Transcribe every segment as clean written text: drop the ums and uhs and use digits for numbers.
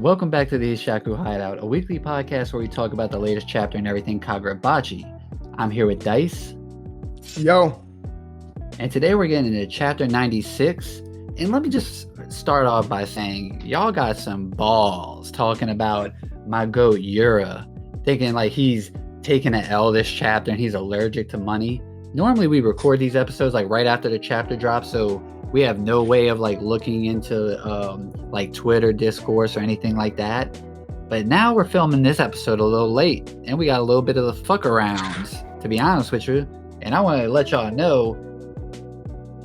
Welcome back to the Hishaku Hideout, a weekly podcast where we talk about the latest chapter and everything Kagurabachi. I'm here with Dice. Yo. And today we're getting into chapter 96. And let me just start off by saying, y'all got some balls talking about my goat Yura, thinking like he's taking an L this chapter and he's allergic to money. Normally we record these episodes like right after the chapter drops, so we have no way of like looking into like Twitter discourse or anything like that. But now we're filming this episode a little late, and we got a little bit of the fuck arounds, to be honest with you. And I want to let y'all know,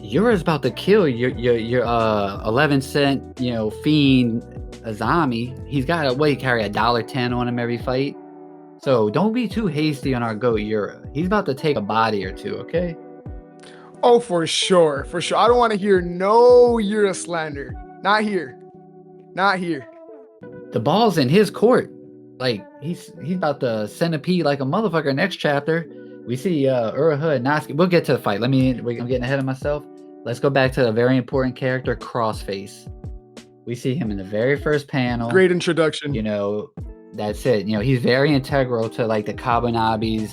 Yura's about to kill your 11-cent fiend Azami. He's got to carry $1.10 on him every fight. So don't be too hasty on our goat Yura. He's about to take a body or two, okay? Oh, for sure. For sure. I don't want to hear no Yura slander. Not here. Not here. The ball's in his court. Like, he's about to centipede like a motherfucker next chapter. We see Uraha and Natsuki. We'll get to the fight. I'm getting ahead of myself. Let's go back to a very important character, Crossface. We see him in the very first panel. Great introduction. That's it. He's very integral to like the Kabunabi's,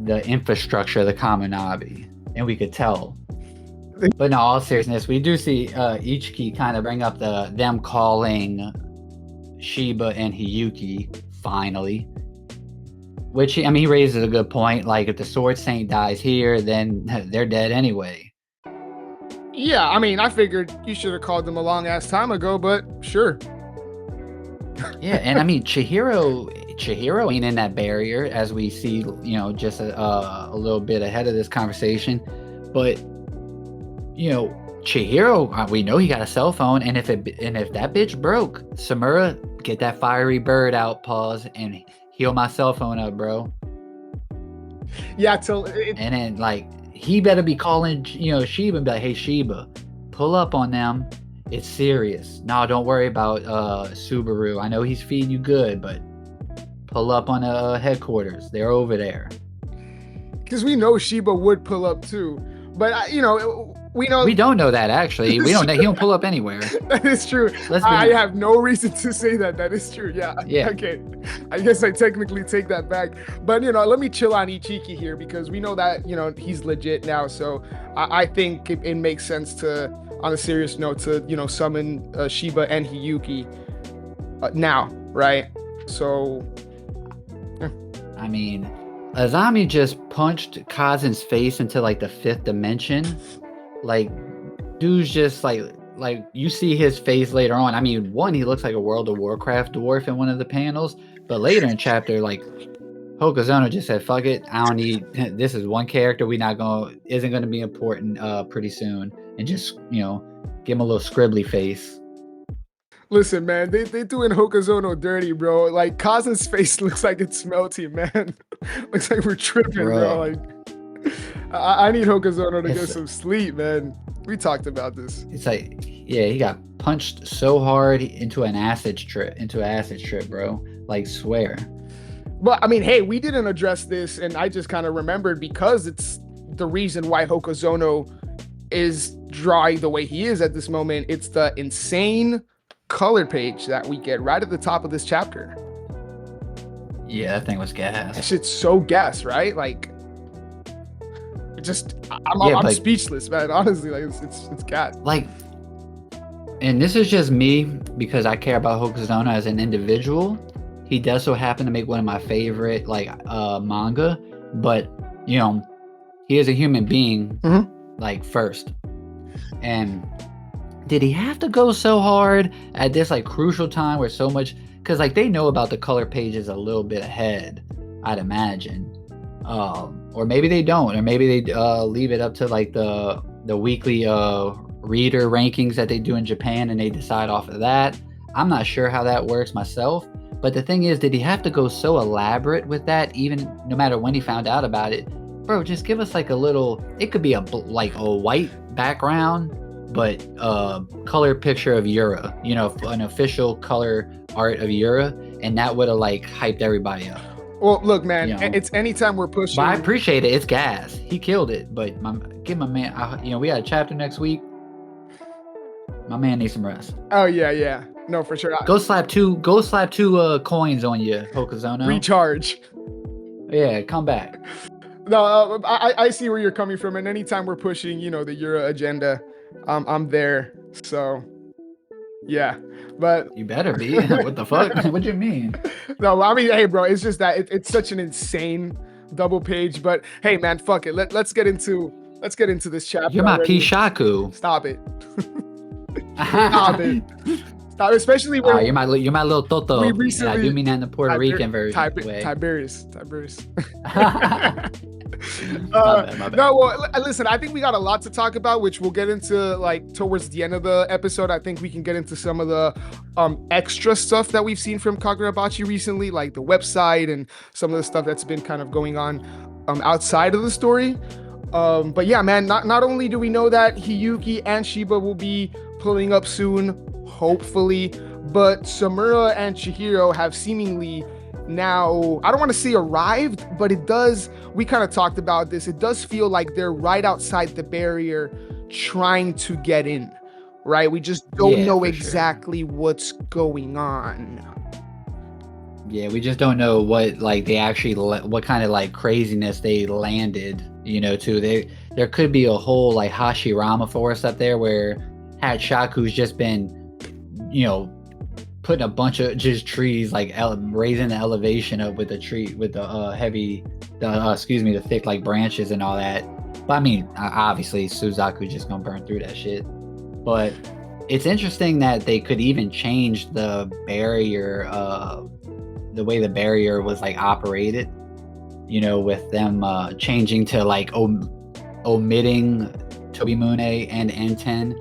the infrastructure of the Kabunabi, and we could tell. But in all seriousness, we do see Ichiki kind of bring up them calling Shiba and Hiyuki finally, which he raises a good point. Like, if the Sword Saint dies here, then they're dead anyway. Yeah, I figured you should have called them a long ass time ago, but sure. Yeah, and Chihiro ain't in that barrier, as we see, just a little bit ahead of this conversation. But Chihiro, we know he got a cell phone, and if that bitch broke, Samura, get that fiery bird out, pause, and heal my cell phone up, bro. Yeah, and then he better be calling Shiba and be like, hey Shiba, pull up on them. It's serious. No, don't worry about Subaru. I know he's feeding you good, but pull up on headquarters. They're over there. Because we know Shiba would pull up too. But, we know... We don't know that, actually. We don't know. He don't pull up anywhere. That is true. I have no reason to say that. That is true. Yeah. Okay. I guess I technically take that back. But, let me chill on Ichiki here, because we know that, he's legit now. So I think it makes sense to... on a serious note, to summon Shiba and Hiyuki now, right? So Azami just punched Kazen's face into like the 5th dimension. Like, dude's just like you see his face later on. One, he looks like a World of Warcraft dwarf in one of the panels, but later in chapter, like, Hokuzono just said, fuck it, I don't need, this is one character isn't gonna be important pretty soon, and just give him a little scribbly face. Listen, man, they doing Hokuzono dirty, bro. Like, Kazen's face looks like it's melty, man. Looks like we're tripping, bro. Like, I need Hokuzono to get some sleep, man. We talked about this. It's like, yeah, he got punched so hard into an acid trip, bro. Like, swear. But hey, we didn't address this, and I just kind of remembered, because it's the reason why Hokuzono is drawing the way he is at this moment. It's the insane color page that we get right at the top of this chapter. Yeah, that thing was gas. That shit's so gas, right? Like, I'm speechless, man. Honestly, like, it's gas. Like, and this is just me, because I care about Hokuzono as an individual. He does so happen to make one of my favorite manga, but he is a human being, first. And did he have to go so hard at this crucial time where so much? Because they know about the color pages a little bit ahead, I'd imagine, or maybe they don't, or maybe they leave it up to the weekly reader rankings that they do in Japan, and they decide off of that. I'm not sure how that works myself. But the thing is, did he have to go so elaborate with that, even no matter when he found out about it? Bro, just give us a little, it could be a white background, but color picture of Yura, an official color art of Yura, and that would have hyped everybody up. Well, look, man, it's anytime we're pushing. But I appreciate it. It's gas. He killed it. But give my man, we got a chapter next week. My man needs some rest. Oh yeah. No, for sure. Go slap two coins on you, Hokuzono. Recharge. Yeah, come back. No, I see where you're coming from, and anytime we're pushing, the Euro agenda, I'm there. So, yeah, but you better be. What the fuck? What do you mean? No, I mean, hey, bro, it's just that it's such an insane double page. But hey, man, fuck it. Let's get into this chapter. You're my Hishaku. Stop it. Stop it. Stop, especially when you're my little Toto. We recently, I do mean that in the Puerto Rican version. Tiberius. My bad. No, well, listen, I think we got a lot to talk about, which we'll get into like towards the end of the episode. I think we can get into some of the extra stuff that we've seen from Kagurabachi recently, like the website and some of the stuff that's been kind of going on outside of the story. But yeah, man, not only do we know that Hiyuki and Shiba will be pulling up soon, hopefully, but Samura and Chihiro have seemingly now, I don't want to say arrived, but we kind of talked about this, it does feel like they're right outside the barrier trying to get in, right? We just don't know exactly what's going on. Yeah, we just don't know what what kind of like craziness they landed, to. There could be a whole like Hashirama forest up there where Hishaku's just been, putting a bunch of just trees, like raising the elevation up with the tree, with the thick like branches and all that. But I mean, obviously Suzaku's just gonna burn through that shit. But it's interesting that they could even change the barrier, the way the barrier was like operated, with them changing to like omitting Tobimune and Enten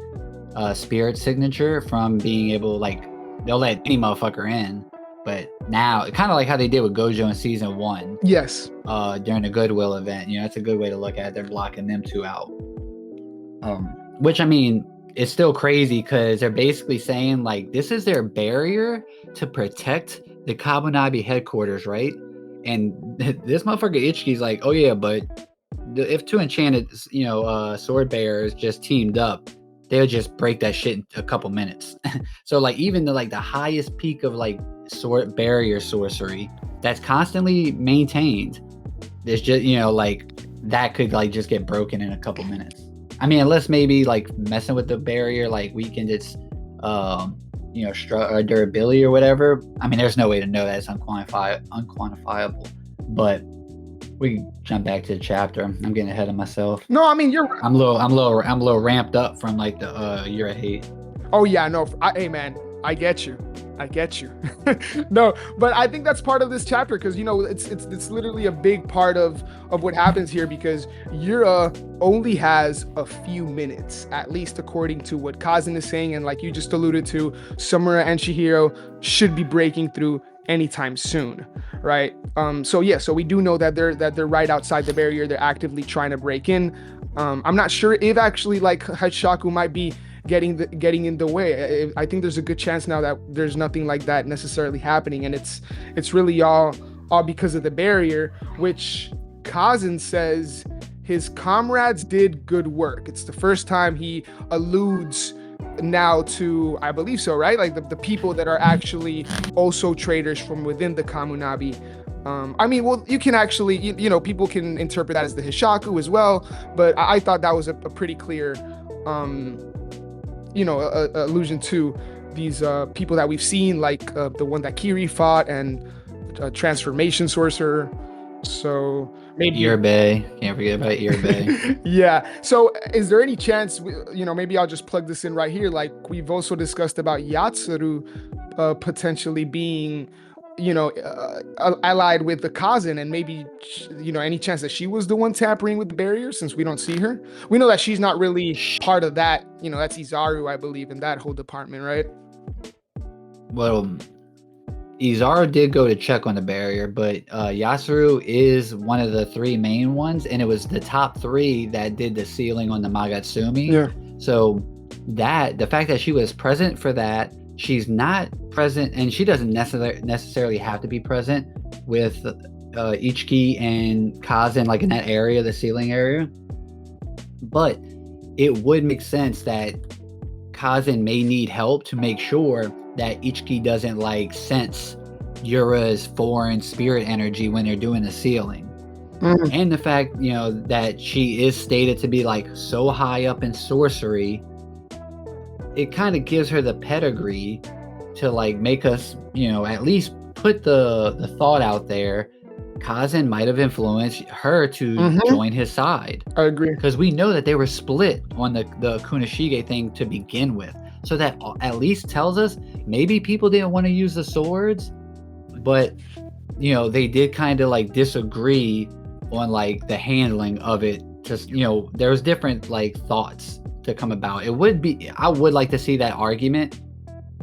spirit signature from being able, like, they'll let any motherfucker in, but now kind of like how they did with Gojo in season 1. Yes. During the Goodwill event, that's a good way to look at it. They're blocking them two out. Which, I mean, it's still crazy because they're basically saying like this is their barrier to protect the Kabunabi headquarters, right? And this motherfucker Ichiki's like, oh yeah, but if two enchanted, sword bearers just teamed up, they'll just break that shit in a couple minutes. So like even the highest peak of like sword barrier sorcery that's constantly maintained, there's just that could like just get broken in a couple minutes. I mean, unless maybe like messing with the barrier like weakened its durability or whatever. I mean, there's no way to know that. It's unquantifiable. But we jump back to the chapter. I'm getting ahead of myself. No, I mean I'm a little ramped up from like the Year of Hate. Oh yeah, no. Hey man, I get you. No, but I think that's part of this chapter because it's literally a big part of what happens here because Yura only has a few minutes, at least according to what Kazan is saying, and like you just alluded to, Samura and Chihiro should be breaking through anytime soon, right? So we do know that they're right outside the barrier. They're actively trying to break in. I'm not sure if actually like Hishaku might be getting in the way. I think there's a good chance now that there's nothing like that necessarily happening, and it's really all because of the barrier, which Kazan says his comrades did good work. It's the first time he alludes now to, I believe so, right? Like the people that are actually also traitors from within the Kamunabi. I mean, well, you can actually, people can interpret that as the Hishaku as well, but I thought that was a pretty clear allusion to these people that we've seen, like the one that Kiri fought and transformation sorcerer. So maybe Irbay. Can't forget about Irbay. Yeah. So is there any chance, maybe I'll just plug this in right here. Like we've also discussed about Yatsuru potentially being, allied with the Kazan, and maybe, any chance that she was the one tampering with the barrier since we don't see her. We know that she's not really part of that. That's Izaru, I believe, in that whole department, right? Well, Izaru did go to check on the barrier, but Yasuru is one of the 3 main ones, and it was the top 3 that did the sealing on the Magatsumi. Yeah. So the fact that she was present for that, she's not present, and she doesn't necessarily have to be present with Ichiki and Kazan, like in that area, the sealing area. But it would make sense that Kazan may need help to make sure that Ichiki doesn't like sense Yura's foreign spirit energy when they're doing the sealing. And the fact, you know, that she is stated to be like so high up in sorcery, it kind of gives her the pedigree to like make us, you know, at least put the thought out there. Kazan might have influenced her to join his side. I agree. Because we know that they were split on the Kunishige thing to begin with. So that at least tells us maybe people didn't want to use the swords, but, you know, they did kind of like disagree on like the handling of it. Just, you know, there's different like thoughts to come about. I would like to see that argument,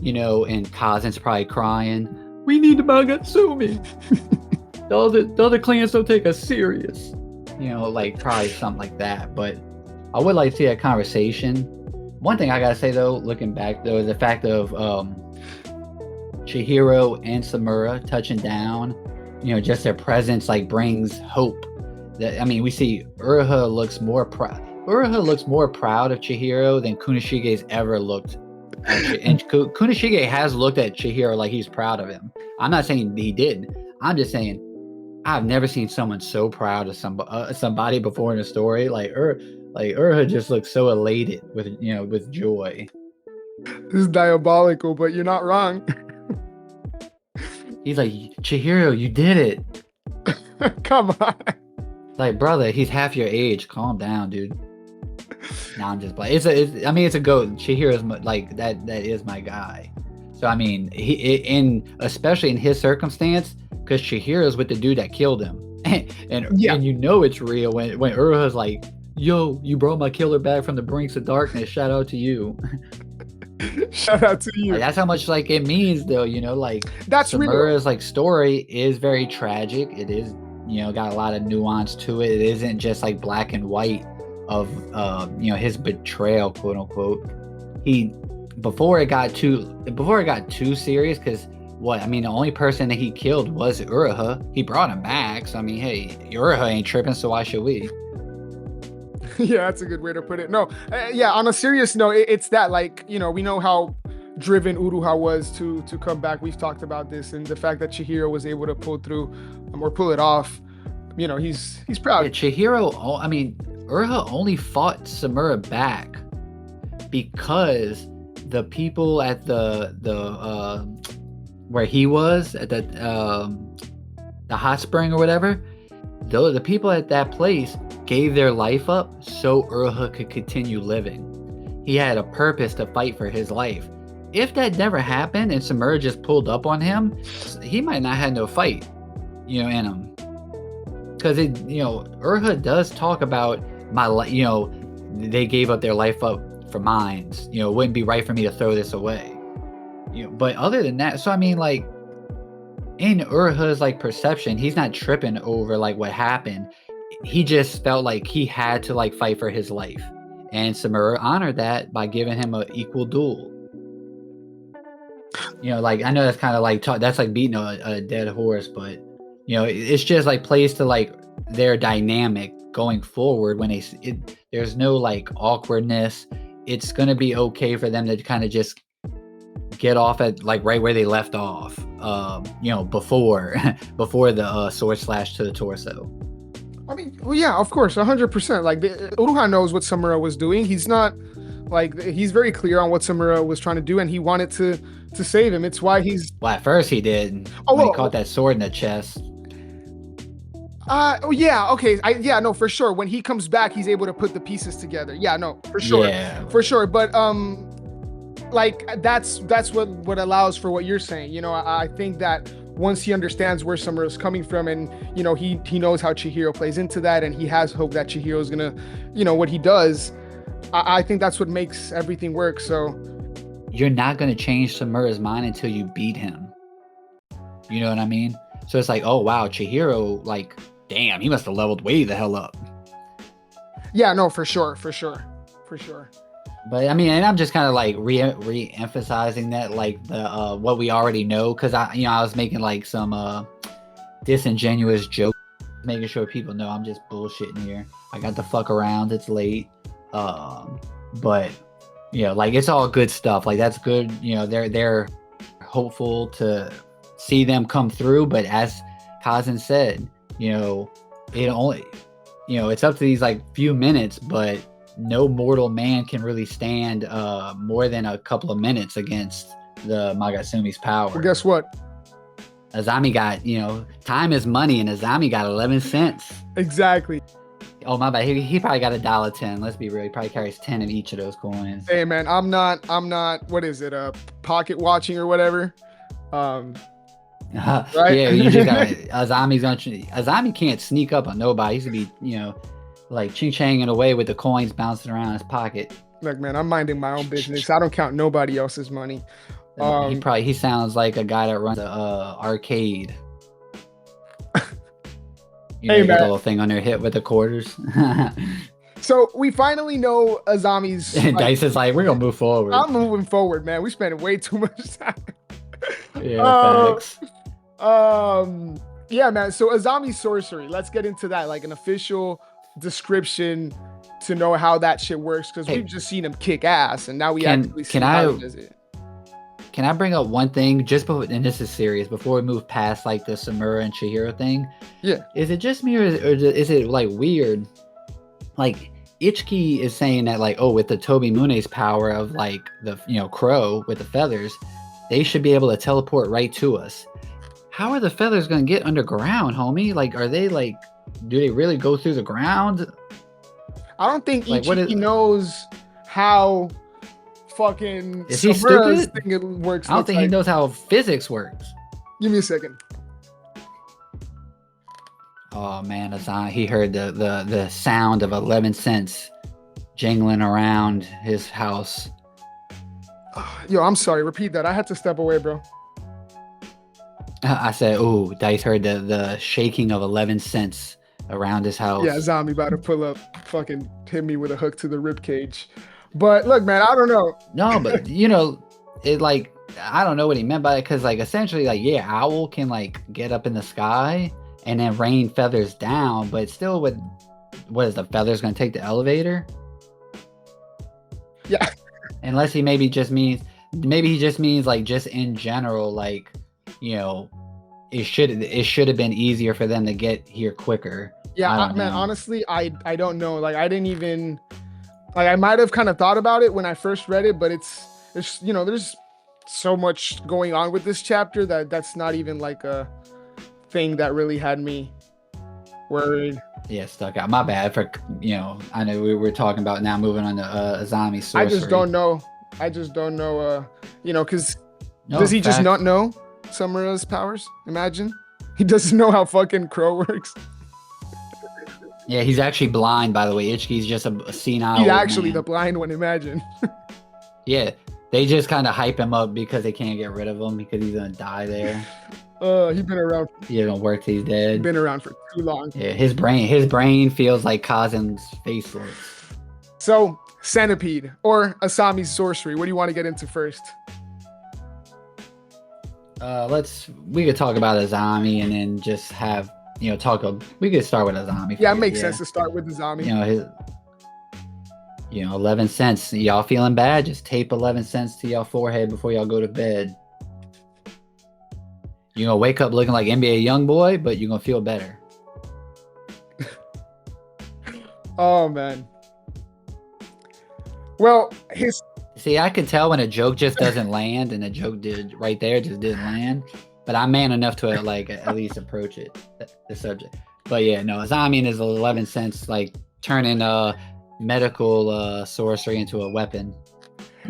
you know, and Kazan's probably crying, "We need the Magatsumi. The other clans don't take us serious." You know, like probably something like that. But I would like to see that conversation. One thing I gotta say though, looking back though, is the fact of Chihiro and Samura touching down, you know, just their presence like brings hope. That, I mean, we see Uruha looks more proud. Uruha looks more proud of Chihiro than Kunishige's ever looked. And Kunishige has looked at Chihiro like he's proud of him. I'm not saying he did. I'm just saying I've never seen someone so proud of somebody before in a story. Like Uruha just looks so elated with joy. This is diabolical, but you're not wrong. He's like, "Chihiro, you did it." Come on. Like, brother, he's half your age. Calm down, dude. Nah, I'm just playing. It's a goat. Chihiro's like that. That is my guy. So I mean, especially in his circumstance, because Chihiro's with the dude that killed him, and you know it's real when Uruha's like, "Yo, you brought my killer back from the brinks of darkness. Shout out to you." Shout out to you. Like, that's how much like it means, though. You know, like that's Samura's like story is very tragic. It is, you know, got a lot of nuance to it. It isn't just like black and white of you know, his betrayal, quote unquote. Before it got too serious, because the only person that he killed was Uruha. He brought him back, so I mean, hey, Uruha ain't tripping, so why should we? Yeah, that's a good way to put it. No, yeah, on a serious note, it's that, like, you know, we know how driven Uruha was to come back. We've talked about this, and the fact that Chihiro was able to pull through or pull it off, you know, he's proud. Yeah, Chihiro, I mean, Uruha only fought Samura back because the people at the where he was at the hot spring or whatever, though the people at that place gave their life up so Uruha could continue living. He had a purpose to fight for his life. If that never happened and Samura just pulled up on him, he might not have no fight, you know, in him. Because Uruha does talk about they gave up their life up for mines. You know, it wouldn't be right for me to throw this away. You know, but other than that, so I mean, like, in Uruha's like perception, he's not tripping over like what happened. He just felt like he had to like fight for his life, and Samura honored that by giving him an equal duel. You know, like, I know that's kind of like that's like beating a dead horse, but you know, it's just like plays to like their dynamic going forward when there's no like awkwardness. It's gonna be okay for them to kind of just get off at like right where they left off. You know, before the sword slash to the torso. I mean, well, yeah, of course, 100%. Like, Uruha knows what Samura was doing. He's not like, he's very clear on what Samura was trying to do, and he wanted to save him. It's why he's. Well, at first he did. He caught that sword in the chest. Oh yeah, okay. No, for sure. When he comes back, he's able to put the pieces together. Yeah, no, for sure. Yeah. For sure. But like, that's what allows for what you're saying. You know, I think that once he understands where Samura's coming from, and you know, he knows how Chihiro plays into that, and he has hope that Chihiro's gonna, you know, what he does, I think that's what makes everything work. So you're not gonna change Samura's mind until you beat him. You know what I mean? So it's like, oh wow, Chihiro, like, damn, he must have leveled way the hell up. Yeah, no, for sure. But I mean, and I'm just kind of like re-emphasizing that, like, the what we already know, because I was making like some disingenuous jokes, making sure people know I'm just bullshitting here. I got to fuck around. It's late, but like it's all good stuff. Like that's good. They're hopeful to see them come through. But as Kazan said, it only, it's up to these like few minutes, but no mortal man can really stand more than a couple of minutes against the Magasumi's power. Well, guess what? Azami got, time is money, and Azami got 11 cents. Exactly. Oh, my bad. He probably got $1.10. Let's be real. He probably carries 10 of each of those coins. Hey, man, I'm not, what is it? Pocket watching or whatever. Right? Yeah, you just got Azami can't sneak up on nobody. He's gonna be, like ching-changing away with the coins bouncing around in his pocket. Look, man, I'm minding my own business. I don't count nobody else's money. He sounds like a guy that runs a arcade. Hey, man. The little thing on their hip with the quarters. So we finally know Azami's. Dice is like, we're gonna move forward. I'm moving forward, man. We spent way too much time. Facts. Yeah, man. So Azami's sorcery. Let's get into that, like an official description to know how that shit works, because we've just seen him kick ass, and now we actually see how he does it. Can I bring up one thing just before, and this is serious, before we move past like the Samura and Chihiro thing? Yeah. Is it just me, or is it like weird? Like Ichiki is saying that like, oh, with the Tobi Mune's power of like the crow with the feathers, they should be able to teleport right to us. How are the feathers gonna get underground, homie? Like, are they like, do they really go through the ground? I don't think Ichiki knows how fucking is he stupid? Thing works. I don't think he knows how physics works. Give me a second. Oh man, Azami, he heard the sound of 11 cents jingling around his house. Yo, I'm sorry. Repeat that. I had to step away, bro. I said, "Ooh, Dice heard the shaking of 11 cents around his house." Yeah, Azami about to pull up, fucking hit me with a hook to the rib cage. But look, man, I don't know. No, but it like, I don't know what he meant by it, because like essentially, like, yeah, owl can like get up in the sky and then rain feathers down, but still, what is the feathers going to take the elevator? Yeah. Unless he maybe he just means like, just in general, like, it should have been easier for them to get here quicker. Yeah, man, honestly, I don't know. Like, I didn't even, like, I might have kind of thought about it when I first read it, but there's so much going on with this chapter that's not even like a thing that really had me worried. Yeah, stuck out. My bad for, I know we were talking about now moving on to Azami sorcery. I just don't know, because does he just not know Samura's powers? Imagine. He doesn't know how fucking crow works. Yeah, he's actually blind, by the way. Ichiki's just a senile He's actually man. The blind one, imagine. Yeah, they just kind of hype him up because they can't get rid of him because he's going to die there. He's been around. Yeah, don't work till he's dead. He's been around for too long. Yeah, his brain feels like Kazan's face looks. So, Centipede, or Asami's sorcery. What do you want to get into first? We could talk about Azami and then just have, we could start with Azami. Yeah, it makes sense to start with Azami. 11 cents. Y'all feeling bad? Just tape 11 cents to y'all forehead before y'all go to bed. You're going to wake up looking like NBA Youngboy, but you're going to feel better. Oh, man. Well, See, I can tell when a joke just doesn't land, and a joke right there just didn't land. But I'm man enough to like at least approach it, the subject. But yeah, no, Azami is 11 cents, like turning medical sorcery into a weapon.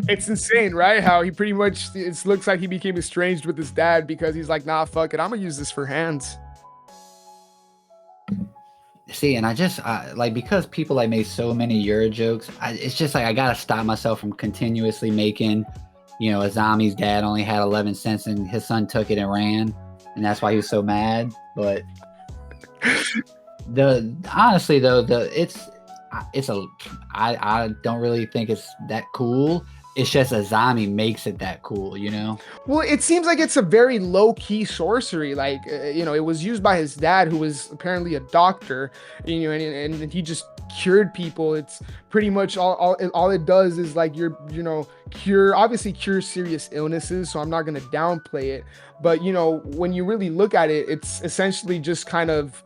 It's insane, right? How he pretty much, it looks like he became estranged with his dad because he's like, nah, fuck it, I'm gonna use this for hands. See, and I just like, because people like made so many Yura jokes, it's just like I gotta stop myself from continuously making, Azami's dad only had 11 cents and his son took it and ran, and that's why he was so mad. But honestly though, I don't really think it's that cool. it's just Azami makes it that cool, you know? Well, it seems like it's a very low-key sorcery. Like, it was used by his dad, who was apparently a doctor, and he just cured people. It's pretty much all it does is like cure serious illnesses. So I'm not going to downplay it. But, when you really look at it, it's essentially just kind of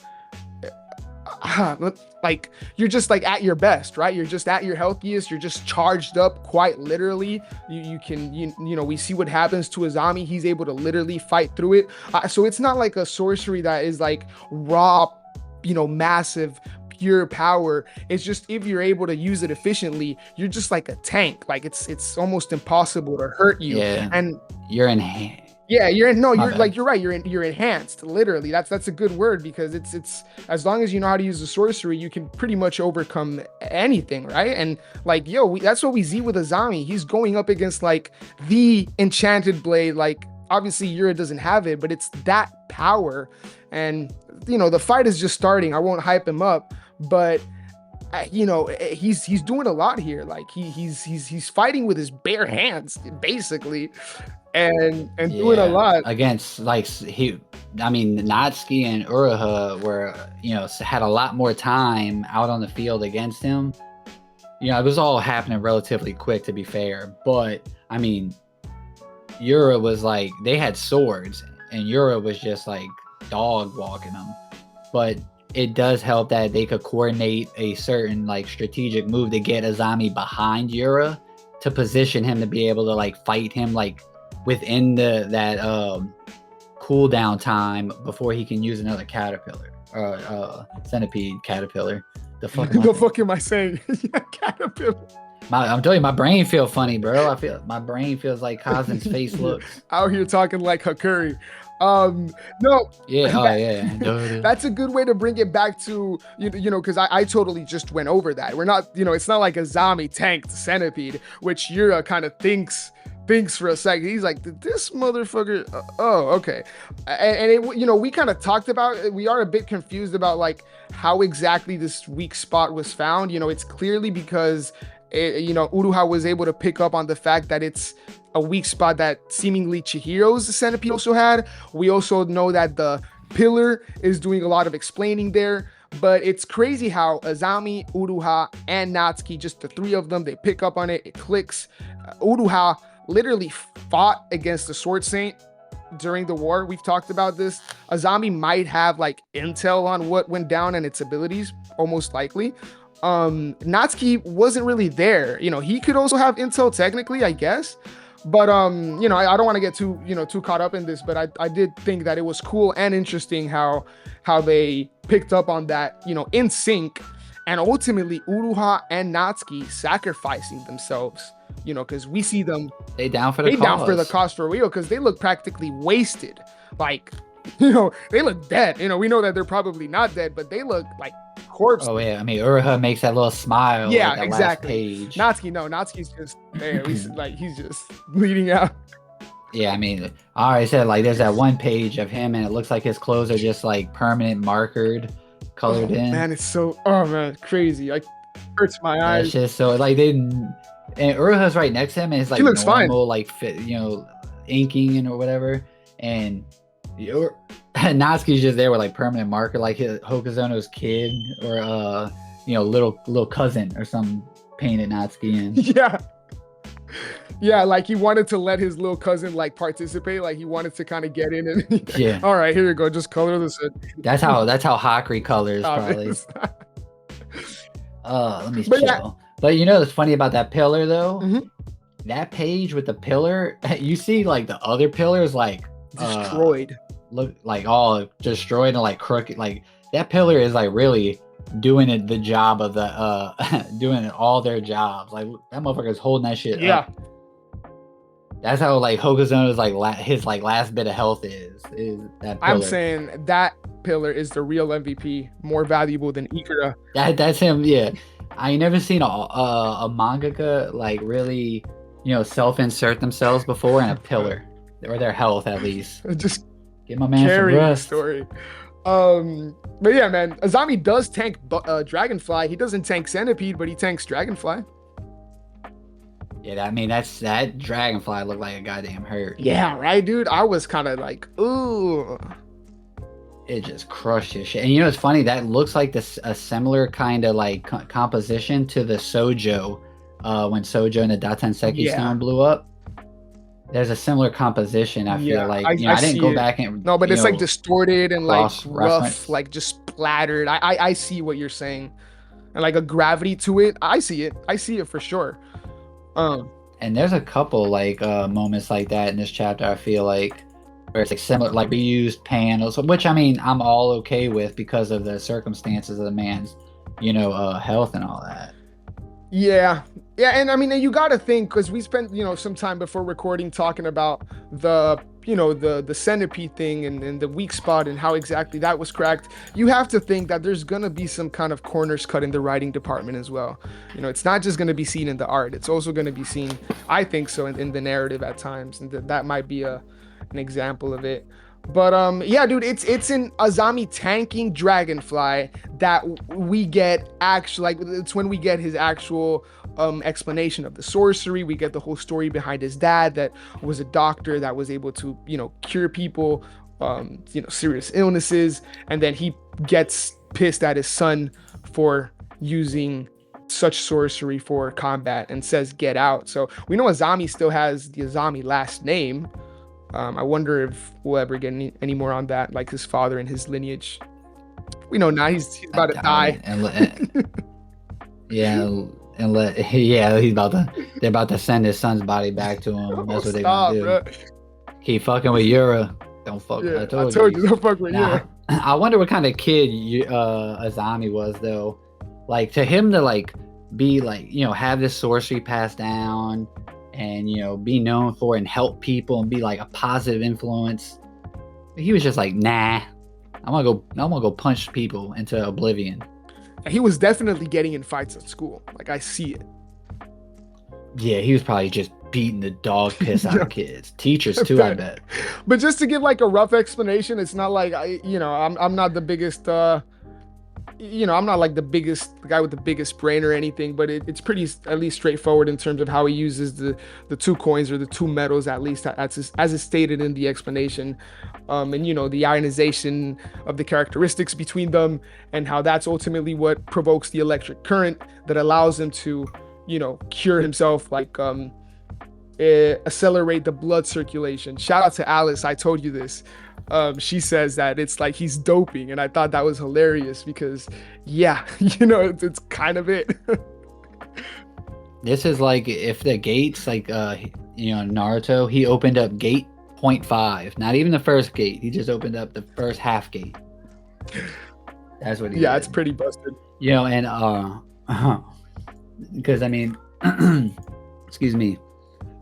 like you're just like at your best, right? You're just at your healthiest. You're just charged up, quite literally. We see what happens to Azami. He's able to literally fight through it. So it's not like a sorcery that is like raw, massive, pure power. It's just, if you're able to use it efficiently, you're just like a tank. Like it's almost impossible to hurt you. Yeah, and you're in. Yeah, you're right. You're enhanced. Literally, that's a good word, because it's as long as you know how to use the sorcery, you can pretty much overcome anything, right? And like, that's what we see with Azami. He's going up against like the enchanted blade. Like, obviously Yura doesn't have it, but it's that power. And the fight is just starting. I won't hype him up, but he's doing a lot here. Like he's fighting with his bare hands, basically. And doing a lot against Natsuki and Uruha were had a lot more time out on the field against him. It was all happening relatively quick, to be fair, but Yura was like, they had swords and Yura was just like dog walking them. But it does help that they could coordinate a certain like strategic move to get Azami behind Yura to position him to be able to like fight him like within that cooldown time before he can use another caterpillar or centipede caterpillar. The fuck am I saying? Yeah, caterpillar. I'm telling you, my brain feels funny, bro. I feel my brain feels like Kazen's face looks out here talking like Hakuri. No. Yeah. That's a good way to bring it back to, because I totally just went over that. We're not, it's not like Azami tanked Centipede, which Yura kind of thinks for a second. He's like, this motherfucker. Okay. And we kind of talked about it. We are a bit confused about like how exactly this weak spot was found. It's clearly because Uruha was able to pick up on the fact that it's a weak spot that seemingly Chihiro's centipede also had. We also know that the pillar is doing a lot of explaining there, but it's crazy how Azami, Uruha, and Natsuki, just the three of them, they pick up on it. It clicks. Uruha literally fought against the Sword Saint during the war. We've talked about this. Azami might have like intel on what went down and its abilities, almost likely. Natsuki wasn't really there. He could also have intel technically, I guess. But I don't want to get too caught up in this, but I did think that it was cool and interesting how they picked up on that, in sync, and ultimately Uruha and Natsuki sacrificing themselves, because we see them down for the cause for real, because they look practically wasted. Like, they look dead. We know that they're probably not dead, but they look like corpse. Oh yeah, Uruha makes that little smile. Yeah, like that exactly. Last page. Natsuki's just there. He's just bleeding out. Yeah, I already said like there's that one page of him, and it looks like his clothes are just like permanent markered, colored in. Man, it's so crazy. Like, hurts my eyes. It's just so like and Uruha's right next to him, and it's like he looks normal, fine. like fit, inking or whatever, and Natsuki's just there with like permanent marker, like his Hokuzono's kid or little cousin or something painted Natsuki in. Yeah, like he wanted to let his little cousin like participate, like he wanted to kind of get in and yeah. All right, here you go, just color this in. That's how Hakuri colors probably. Let me chill. Yeah. But what's funny about that pillar though? Mm-hmm. That page with the pillar, you see like the other pillars like destroyed. Look like all destroyed and like crooked. Like that pillar is like really doing the job of the doing all their jobs. Like that motherfucker's holding that shit up. That's how like Hokuzono's like his like last bit of health is that pillar. I'm saying that pillar is the real MVP, more valuable than Ikura. That's him. Yeah, I ain't never seen a mangaka like really self-insert themselves before in a pillar or their health at least. Just get my man some rest. Story. But yeah, man, Azami does tank Dragonfly. He doesn't tank Centipede, but he tanks Dragonfly. Yeah, I mean that dragonfly looked like a goddamn hurt. Yeah, right, dude. I was kind of like, ooh. It just crushed his shit. And you know, it's funny that looks like a similar kind of like composition to the Sojo, when Sojo and the Datenseki Yeah. stone blew up. There's a similar composition. I feel Yeah, like, you know, I I didn't see go it. back and, No, but you it's like know, distorted and like cross rough, reference. like just splattered. I see what you're saying, and like a gravity to it. I see it. I see it for sure. Um, And there's a couple like moments like that in this chapter. I feel like where it's like similar, like reused panels, which I mean I'm all okay with because of the circumstances of the man's, you know, health and all that. Yeah. Yeah, and I mean, and you got to think because we spent, some time before recording talking about the centipede thing and the weak spot and how exactly that was cracked. You have to think that there's gonna be some kind of corners cut in the writing department as well. It's not just gonna be seen in the art; it's also gonna be seen, I think so, in the narrative at times, and that might be an example of it. But yeah, dude, it's an Azami tanking dragonfly that we get actually, like, it's when we get his actual explanation of the sorcery. We get the whole story behind his dad that was a doctor that was able to, cure people, serious illnesses, and then he gets pissed at his son for using such sorcery for combat and says get out. So we know Azami still has the Azami last name. I wonder if we'll ever get any more on that, like his father and his lineage. We know now he's about to die. Yeah, and yeah, they're about to send his son's body back to him. That's what they're gonna do. Bro. Keep fucking with Yura. Don't fuck. Yeah, I told you don't fuck with Yura. I wonder what kind of kid Azami was though. Like to him to like be like, have this sorcery passed down and be known for and help people and be like a positive influence. He was just like, nah, I'm gonna go punch people into oblivion. He was definitely getting in fights at school. Like, I see it. Yeah, he was probably just beating the dog piss out of kids. Teachers too, I bet. But just to give like a rough explanation, it's not like I'm not the biggest I'm not like the guy with the biggest brain or anything, but it's pretty at least straightforward in terms of how he uses the two coins or the two metals, at least as is stated in the explanation, and the ionization of the characteristics between them and how that's ultimately what provokes the electric current that allows him to cure himself, like accelerate the blood circulation. Shout out to Alice, I told you this. She says that it's like he's doping, and I thought that was hilarious because, yeah, it's kind of it. This is like if the gates, like Naruto, he opened up gate 0.5, not even the first gate. He just opened up the first half gate. That's what he did. It's pretty busted. And because I mean, excuse me.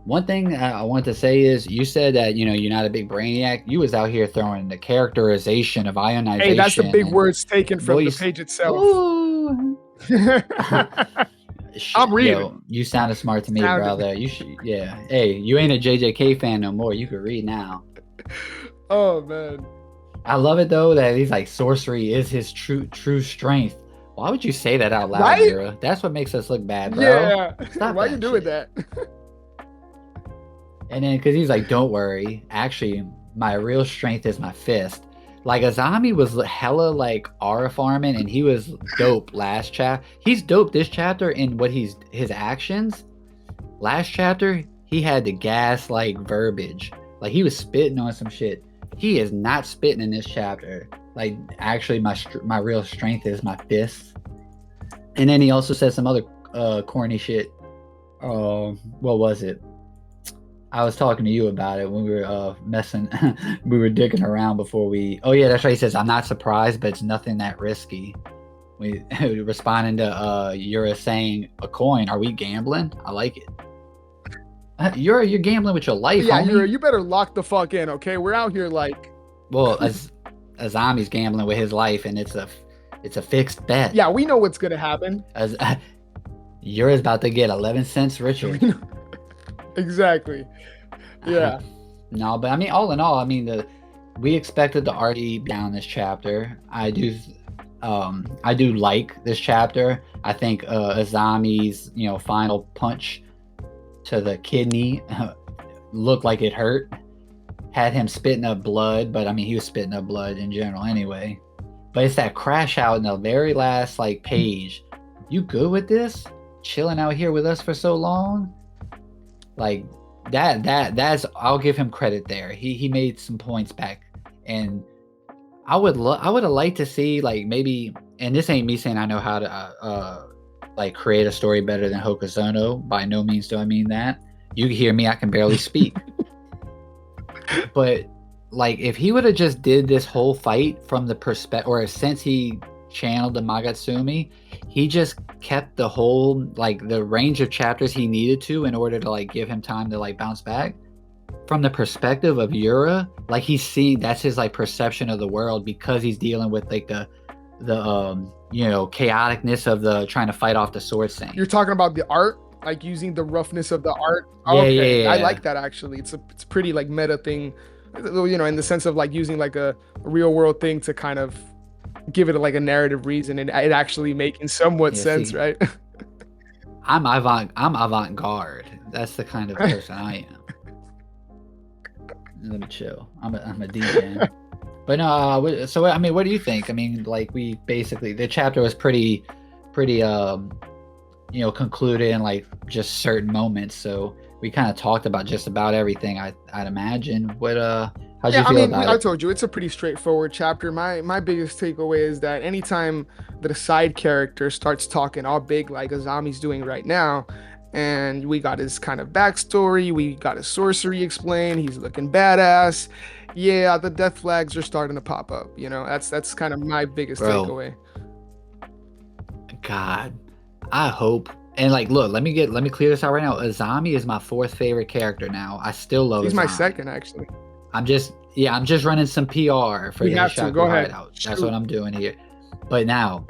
One thing I want to say is you said that, you're not a big brainiac. You was out here throwing the characterization of ionization. Hey, that's the big words taken from the page itself. I'm reading. You sounded smart to me, brother. You should, yeah. Hey, you ain't a JJK fan no more. You could read now. Oh, man. I love it, though, that he's like, sorcery is his true strength. Why would you say that out loud, right? Mira? That's what makes us look bad, bro. Yeah. Stop. Why are you doing that? And then, because he's like, don't worry. Actually, my real strength is my fist. Like, Azami was hella, like, aura farming, and he was dope last chapter. He's dope this chapter in what his actions. Last chapter, he had the gas, like, verbiage. Like, he was spitting on some shit. He is not spitting in this chapter. Like, actually, my real strength is my fist. And then he also said some other corny shit. What was it? I was talking to you about it when we were we were dicking around before we. Oh yeah, that's right. He says, "I'm not surprised, but it's nothing that risky." We responding to Yura saying, "A coin? Are we gambling?" I like it. You're gambling with your life, yeah, homie. Yura, you better lock the fuck in, okay? We're out here like. Well, Azami's gambling with his life, and it's a fixed bet. Yeah, we know what's gonna happen. Yura's about to get 11 cents richer. Exactly. Yeah. No, but I mean, all in all, I mean, we expected the art to be down this chapter. I do like this chapter. I think Azami's final punch to the kidney looked like it hurt. Had him spitting up blood, but I mean he was spitting up blood in general anyway. But it's that crash out in the very last like page. You good with this? Chilling out here with us for so long? Like that's I'll give him credit there. He made some points back, and I would have liked to see like maybe, and this ain't me saying I know how to like create a story better than Hokuzono. By no means do I mean that. You hear me, I can barely speak. But like if he would have just did this whole fight from the perspective, or since he channeled the Magatsumi, he just kept the whole like the range of chapters he needed to in order to like give him time to like bounce back from the perspective of Yura. Like he's seeing, that's his like perception of the world, because he's dealing with like the you know, chaoticness of the trying to fight off the sword thing. You're talking about the art, like using the roughness of the art. Yeah, okay. Yeah. I like that actually. It's pretty like meta thing, you know, in the sense of like using like a real world thing to kind of give it like a narrative reason and it actually making somewhat sense, right? I'm avant-garde. That's the kind of person I am. Let me chill. I'm a DJ. But no, so I mean, what do you think? I mean, like we basically, the chapter was pretty you know, concluded in like just certain moments. So we kind of talked about just about everything. I'd imagine. What how'd you feel about it? I told you it's a pretty straightforward chapter. My biggest takeaway is that anytime that a side character starts talking all big like Azami's doing right now, and we got his kind of backstory, we got his sorcery explained, he's looking badass. Yeah, the death flags are starting to pop up. You know, that's kind of my biggest takeaway. God, I hope. And like, look, let me clear this out right now. Azami is my 4th favorite character now. I still love. He's Azami. My 2nd actually. I'm just running some PR for the Hishaku Hideout. That's what I'm doing here. But now,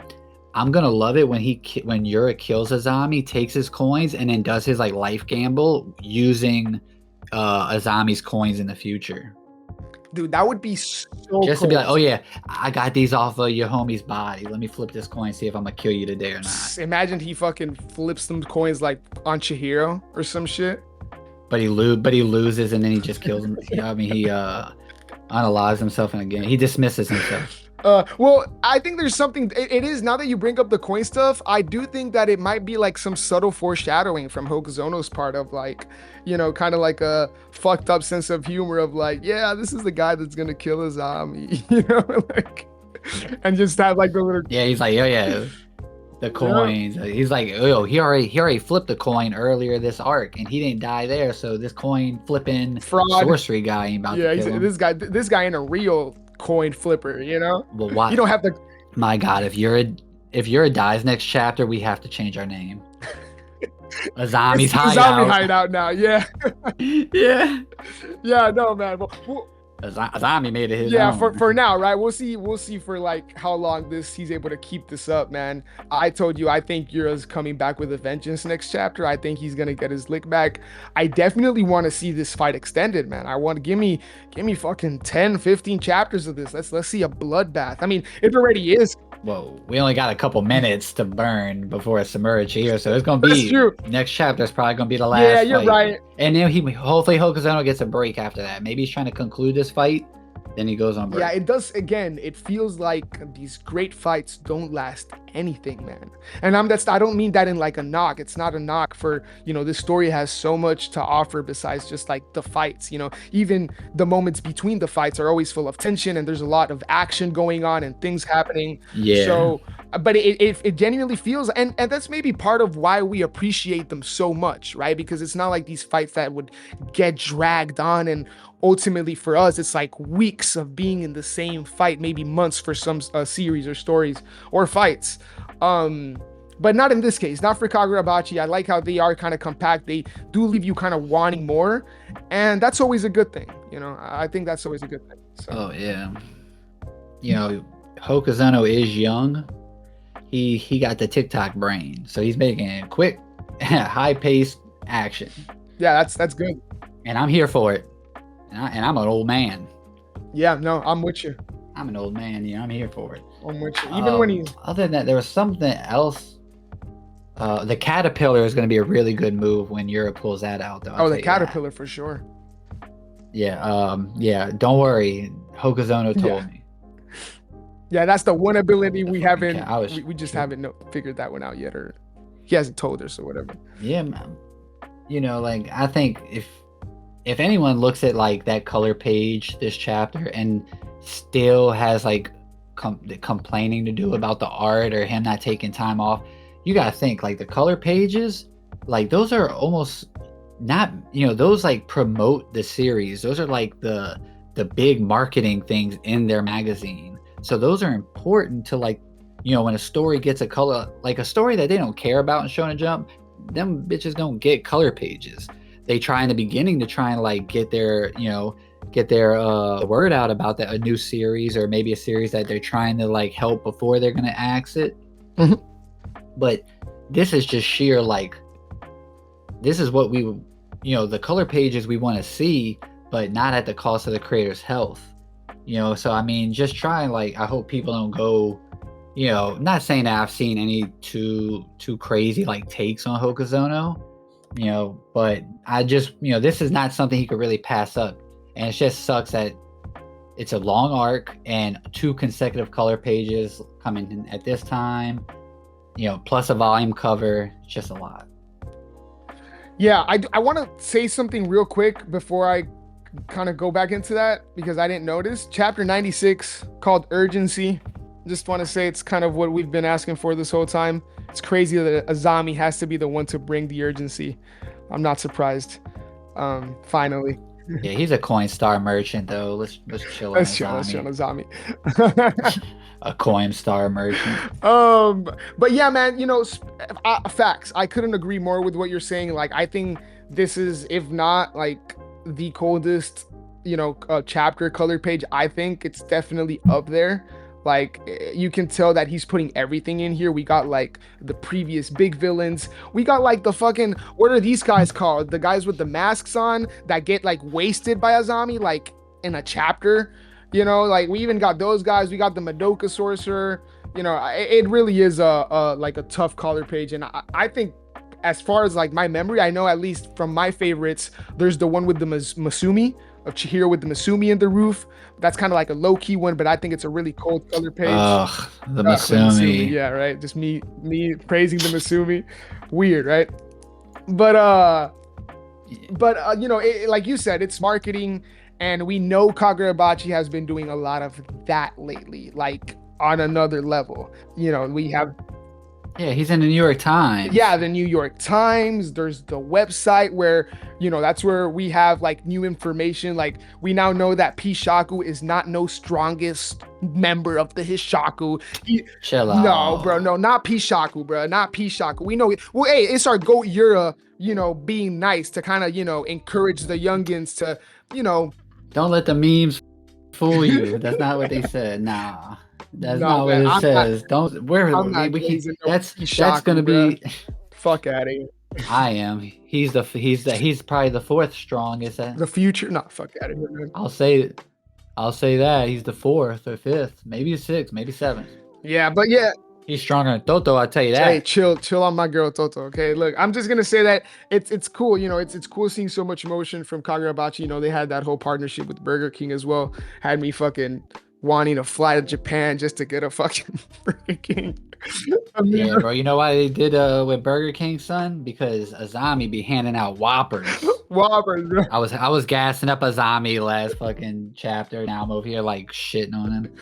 I'm gonna love it when Yura kills Azami, takes his coins, and then does his like life gamble using Azami's coins in the future. Dude, that would be so just cool. To be like, oh yeah, I got these off of your homie's body. Let me flip this coin, see if I'm gonna kill you today or not. Imagine he fucking flips them coins like on Chihiro or some shit. But he loses and then he just kills him. I mean, he unalives himself in a game. He dismisses himself. Well, I think there's something. It is, now that you bring up the coin stuff, I do think that it might be like some subtle foreshadowing from Hokuzono's part of like, you know, kind of like a fucked up sense of humor of like, yeah, this is the guy that's gonna kill Azami, you know, like, and just have like the little. Yeah, he's like, oh yeah, the coins. Yeah. He's like, oh, he already flipped the coin earlier this arc, and he didn't die there, so this coin flipping fraud sorcery guy ain't about to kill him. This guy ain't a real coin flipper, you know. Well, why? You don't have to. My God, if Yura dies next chapter, we have to change our name. Azami's Hideout. Azami Hideout now, yeah. Yeah. Yeah, no, man. Well, Azami made it his own. For now, right? We'll see for like how long he's able to keep this up, man. I told you, I think Yura's coming back with a vengeance next chapter. I think he's gonna get his lick back. I definitely want to see this fight extended, man. I want to give me fucking 10, 15 chapters of this. Let's see a bloodbath. I mean, it already is. Whoa, we only got a couple minutes to burn before Submerge here, so it's gonna be next chapter is probably gonna be the last. Yeah, you're right. And then hopefully Hokuzono gets a break after that. Maybe he's trying to conclude this fight, then he goes on break. Yeah, it does. Again, it feels like these great fights don't last anything, man. And I don't mean that in like a knock. It's not a knock for, you know, this story has so much to offer besides just like the fights, you know. Even the moments between the fights are always full of tension and there's a lot of action going on and things happening. Yeah. So, but it genuinely feels, and that's maybe part of why we appreciate them so much, right? Because it's not like these fights that would get dragged on, and ultimately for us it's like weeks of being in the same fight, maybe months for some series or stories or fights, but not in this case, not for Kagurabachi. I like how they are kind of compact. They do leave you kind of wanting more, and that's always a good thing, you know. I think that's always a good thing. So. Oh yeah, you know, Hokuzono is young. He got the TikTok brain, so he's making quick, high-paced action. Yeah, that's good. And I'm here for it. And I'm an old man. Yeah, no, I'm with you. I'm an old man. Yeah, I'm here for it. I'm with you. Even when he's. Other than that, there was something else. The caterpillar is going to be a really good move when Europe pulls that out, though. I'll Oh, the tell you that. caterpillar for sure. Yeah. Don't worry. Hokuzono told Yeah. me. Yeah, that's the one ability The we fucking haven't. I was We just sure. haven't figured that one out yet, or he hasn't told us or whatever. Yeah, man. Like I think if anyone looks at like that color page this chapter and still has like complaining to do about the art or him not taking time off, you gotta think like the color pages, like those are almost not, those like promote the series. Those are like the big marketing things in their magazine. So those are important to like, when a story gets a color, like a story that they don't care about in Shonen Jump, them bitches don't get color pages. They try in the beginning to try and like get their word out about a new series, or maybe a series that they're trying to like help before they're gonna axe it. Mm-hmm. But this is just sheer like, this is what we, the color pages we want to see, but not at the cost of the creator's health. So I mean, just try and like, I hope people don't go, not saying that I've seen any too crazy like takes on Hokuzono, but I just, this is not something he could really pass up. And it just sucks that it's a long arc and 2 consecutive color pages coming in at this time, plus a volume cover. It's just a lot. Yeah, I want to say something real quick before I kind of go back into that, because I didn't notice. Chapter 96 called Urgency. Just want to say it's kind of what we've been asking for this whole time. It's crazy that Azami has to be the one to bring the urgency. I'm not surprised. Finally. Yeah, he's a Coinstar merchant though. Let's chill on Azami. Let's chill on Azami. A Coinstar merchant. But yeah, man, facts. I couldn't agree more with what you're saying. Like, I think this is, if not like the coldest, chapter color page, I think it's definitely up there. Like, you can tell that he's putting everything in here. We got like the previous big villains. We got like the fucking, what are these guys called? The guys with the masks on that get like wasted by Azami, like in a chapter. Like we even got those guys. We got the Madoka sorcerer. It really is like a tough color page. And I think, as far as like my memory, I know at least from my favorites, there's the one with the Masumi, of Chihiro with the Masumi in the roof. That's kind of like a low-key one, but I think it's a really cold color page. Ugh, the Masumi. Yeah, right. Just me praising the Masumi. Weird, right? But like you said, it's marketing, and we know Kagurabachi has been doing a lot of that lately, like on another level. We have. Yeah, he's in the New York Times. Yeah, the New York Times. There's the website where, that's where we have like new information. Like, we now know that Hishaku is not no strongest member of the Hishaku. Chill out. No, bro, no, not Hishaku, bro, not Hishaku. We know. Well, hey, it's our goat Yura, being nice to kind of, encourage the youngins to, Don't let the memes fool you. That's not what they said. Nah. That's not what it says. That's gonna be. Fuck out of here. I am. He's probably the 4th strongest. The future. No, fuck out of here, man. I'll say that he's the 4th or 5th, maybe 6th, maybe 7th. Yeah, but yeah. He's stronger than Toto, I'll tell you that. Hey, chill on my girl Toto. Okay, look, I'm just gonna say that it's cool. It's cool seeing so much emotion from Kagurabachi. They had that whole partnership with Burger King as well. Had me fucking wanting to fly to Japan just to get a fucking Burger King. Yeah, bro. You know why they did with Burger King, son? Because Azami be handing out Whoppers. Whoppers, bro. I was gassing up Azami last fucking chapter. Now I'm over here like shitting on him.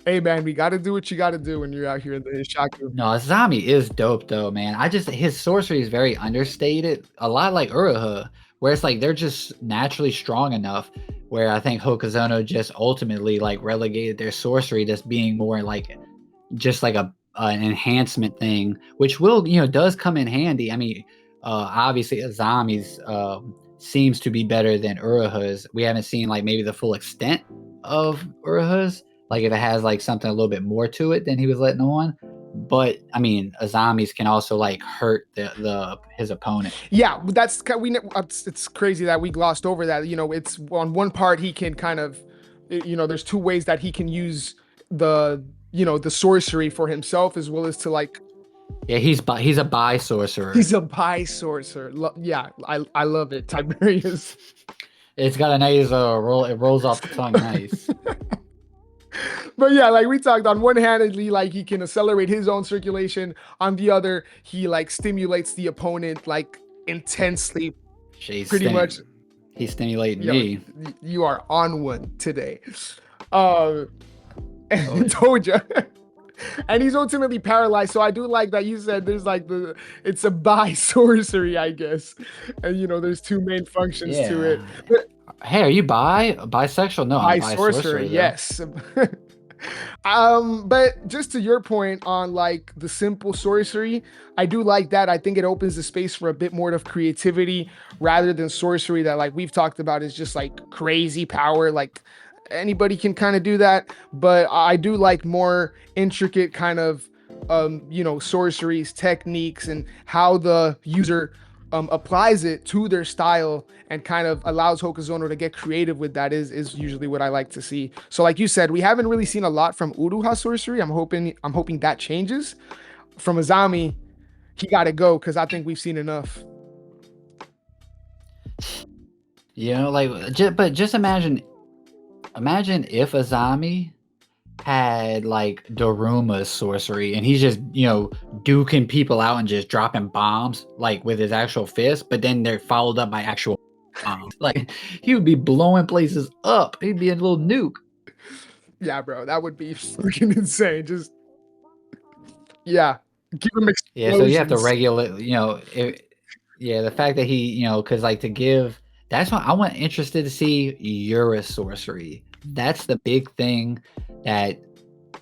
Hey man, we gotta do what you gotta do when you're out here in the Hishaku. No, Azami is dope though, man. His sorcery is very understated. A lot like Uruha, where it's like they're just naturally strong enough, where I think Hokuzono just ultimately like relegated their sorcery just being more like just like an enhancement thing, which does come in handy. I mean, obviously Azami's seems to be better than Uruha's. We haven't seen like maybe the full extent of Uruha's, like if it has like something a little bit more to it than he was letting on. But I mean, Azami's can also like hurt his opponent. Yeah, it's crazy that we glossed over that. It's on one part he can kind of, there's 2 ways that he can use the sorcery for himself, as well as to like Yeah, he's a bi sorcerer. He's a bi sorcerer. Yeah, I love it. Tiberius. It's got a nice roll. It rolls off the tongue nice. But yeah, like we talked, on one handedly, like he can accelerate his own circulation. On the other, he like stimulates the opponent like intensely. Pretty much. He's stimulating me. You are on one today. Told you. And he's ultimately paralyzed. So I do like that you said there's like it's a bi sorcery, I guess. And there's two main functions to it. But, hey, are you bisexual? No, I'm bi sorcerer, yes. But just to your point on like the simple sorcery, I do like that. I think it opens the space for a bit more of creativity rather than sorcery that like we've talked about is just like crazy power. Like anybody can kind of do that, but I do like more intricate kind of sorceries, techniques, and how the user applies it to their style and kind of allows Hokuzono to get creative with that is usually what I like to see. So like you said, we haven't really seen a lot from Uruha sorcery. I'm hoping that changes. From Azami, he got to go because I think we've seen enough. But just imagine if Azami had like Daruma's sorcery and he's just duking people out and just dropping bombs like with his actual fist, but then they're followed up by actual bombs. Like he would be blowing places up. He'd be a little nuke. Yeah, bro, that would be freaking insane. Just give him explosions. Yeah, so you have to regulate. The fact that he because like to give. That's why I'm interested to see Yura's sorcery. That's the big thing that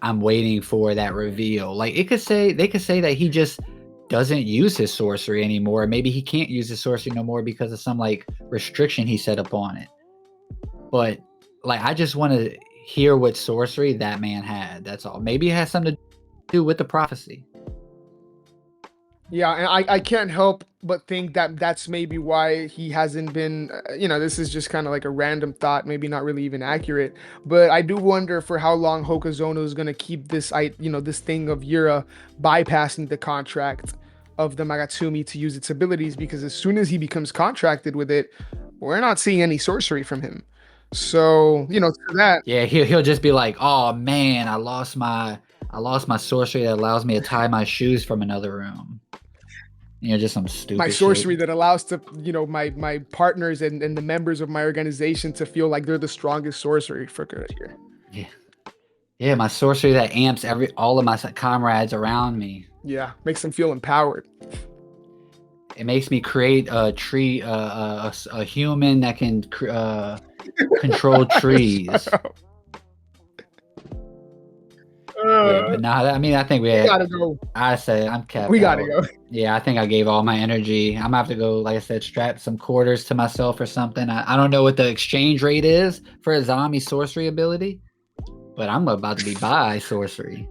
I'm waiting for, that reveal. Like they could say that he just doesn't use his sorcery anymore. Maybe he can't use his sorcery no more because of some like restriction he set up on it. But like I just want to hear what sorcery that man had. That's all. Maybe it has something to do with the prophecy. Yeah, and I can't help but think that that's maybe why he hasn't been, this is just kind of like a random thought, maybe not really even accurate, but I do wonder for how long Hokuzono is going to keep this, this thing of Yura bypassing the contract of the Magatsumi to use its abilities, because as soon as he becomes contracted with it, we're not seeing any sorcery from him. So, to that. Yeah, he'll just be like, oh man, I lost my sorcery that allows me to tie my shoes from another room. Just some stupid my sorcery shit that allows to my partners and the members of my organization to feel like they're the strongest sorcery for good here. Yeah, my sorcery that amps all of my comrades around me. Yeah, makes them feel empowered. It makes me create a tree, a human that can control trees. But I think we gotta go. I said I'm capped. We gotta go. Yeah, I think I gave all my energy. I'm gonna have to go, like I said, strap some quarters to myself or something. I don't know what the exchange rate is for Azami sorcery ability, but I'm about to be bi sorcery.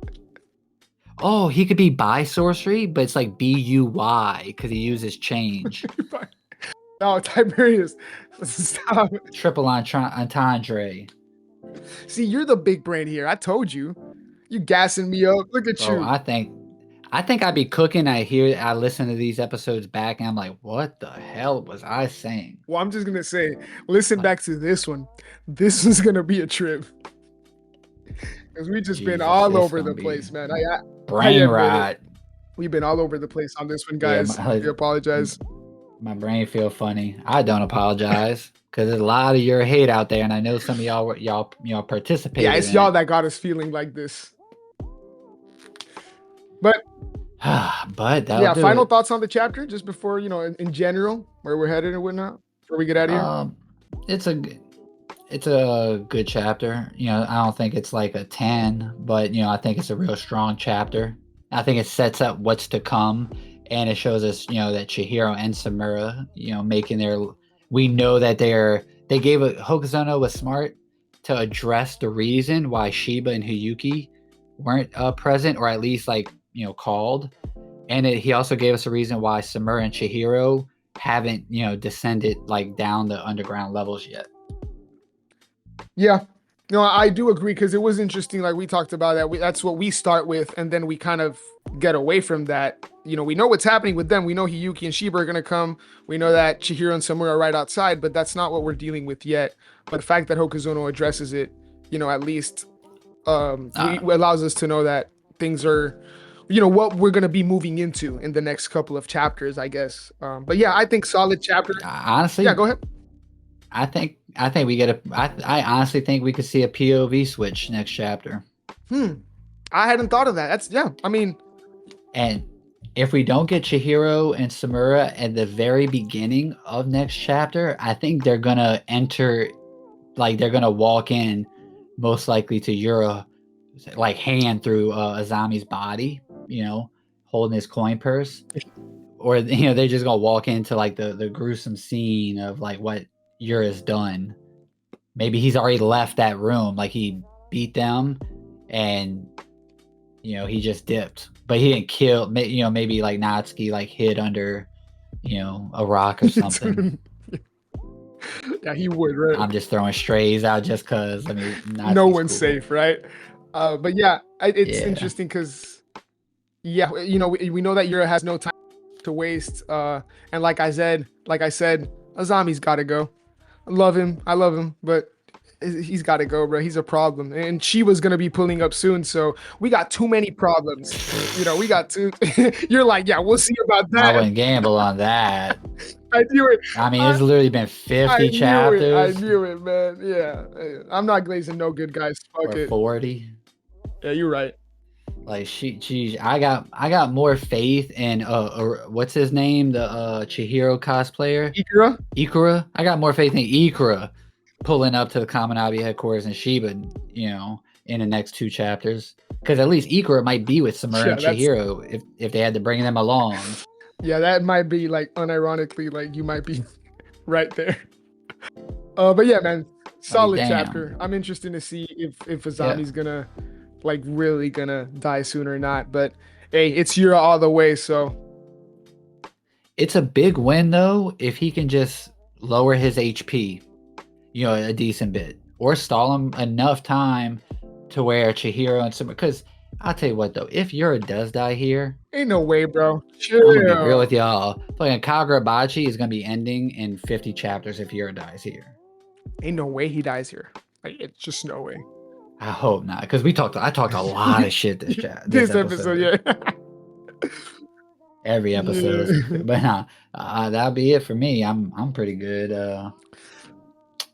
Oh, he could be bi sorcery, but it's like BUY because he uses change. No, Tiberius, stop. Triple entendre. See, you're the big brain here. I told you. You gassing me up. Look at you. I think I'd be cooking. I listen to these episodes back and I'm like, what the hell was I saying? Well, I'm just gonna say, listen back to this one. This is gonna be a trip. Because we've just been all over the place, man. Brain rot. We've been all over the place on this one, guys. I apologize. My brain feel funny. I don't apologize. Because there's a lot of your hate out there, and I know some of y'all participated. Yeah, it's y'all that got us feeling like this. But final thoughts on the chapter, just before in general, where we're headed and whatnot, before we get out of here. It's a good chapter. I don't think it's like a 10, but I think it's a real strong chapter. I think it sets up what's to come, and it shows us that Chihiro and Samura making their. We know that they gave Hokuzono was smart to address the reason why Shiba and Hiyuki weren't present, or at least called, and he also gave us a reason why Samura and Chihiro haven't descended down the underground levels yet. Yeah, No, I do agree because it was interesting. Like we talked about that. That's what we start with, and then we kind of get away from that. We know what's happening with them. We know Hiyuki and Shiba are gonna come. We know that Chihiro and Samura are right outside, but that's not what we're dealing with yet. But the fact that Hokuzono addresses it, at least allows us to know that things are, what we're gonna be moving into in the next couple of chapters, I guess. But yeah, I think solid chapter. Honestly, yeah, go ahead. I think we get I honestly think we could see a POV switch next chapter. I hadn't thought of that. I mean, and if we don't get Chihiro and Samura at the very beginning of next chapter, I think they're gonna enter, like they're gonna walk in, most likely to Yura, like hand through Azami's body, holding his coin purse, or they're just gonna walk into like the gruesome scene of like what Yura's done. Maybe he's already left that room, like he beat them, and he just dipped, but he didn't kill. Maybe like Natsuki like hid under, a rock or something. Yeah, he would, right? I'm just throwing strays out just because. I mean, no one's cool. Safe, right? But yeah, it's interesting because, we know that Yura has no time to waste. And like I said, Azami's got to go. I love him, but he's got to go, bro. He's a problem. And Shiba's going to be pulling up soon. So we got too many problems. We got two. You're like, yeah, we'll see about that. I wouldn't gamble on that. I knew it. I mean, it's literally been 50 chapters. I knew it, man. Yeah. I'm not glazing no good guys. Fuck it. 40. Yeah, you're right. Like I got more faith in what's his name, the Chihiro cosplayer, Ikura. I got more faith in Ikura pulling up to the Kaminabi headquarters and Shiba, in the next 2 chapters, because at least Ikura might be with Samura and Chihiro if they had to bring them along. Yeah, that might be like unironically, like you might be right there. But yeah, man, solid chapter. I'm interested to see if Azami's gonna really gonna die soon or not. But hey, it's Yura all the way, so it's a big win though if he can just lower his HP, a decent bit, or stall him enough time to where Chihiro and Samura, because I'll tell you what though, if Yura does die here, ain't no way, bro. I'm gonna be real with y'all. Fucking Kagurabachi is gonna be ending in 50 chapters if Yura dies here. Ain't no way he dies here. Like, it's just no way. I hope not, because I talked a lot of shit this episode. Yeah. Every episode. Yeah. But that'll be it for me. I'm pretty good.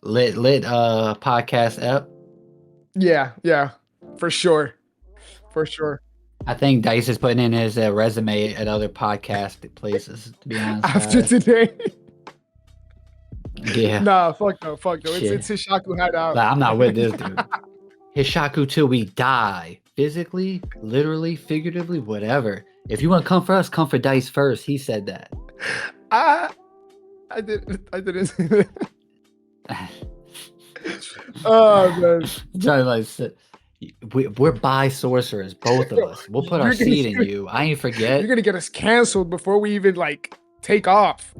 Lit podcast app. Yeah, for sure. I think Dice is putting in his resume at other podcast places, to be honest. After today. Yeah. Nah, fuck no. It's Hishaku Hideout. But I'm not with this dude. Hishaku till we die. Physically, literally, figuratively, whatever. If you want to come for us, come for Dice first. He said that. I didn't say that. Oh man. We're bi sorcerers, both of us. We'll put our seed in you. I ain't forget. You're gonna get us canceled before we even take off.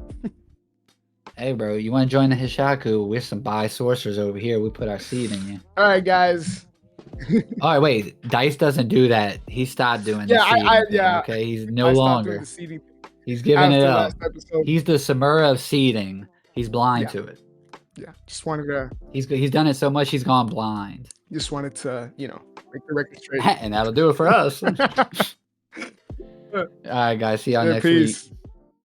Hey, bro, you want to join the Hishaku? We're some bi sorcerers over here. We put our seed in you. All right, guys. All right, wait. Dice doesn't do that. He stopped doing the seeding thing, okay? He's no longer. He's giving it up. He's the Samura of seeding. He's blind to it. Yeah, just wanted to. He's done it so much he's gone blind. Just wanted to, make the record straight. And that'll do it for us. All right, guys. See y'all next week.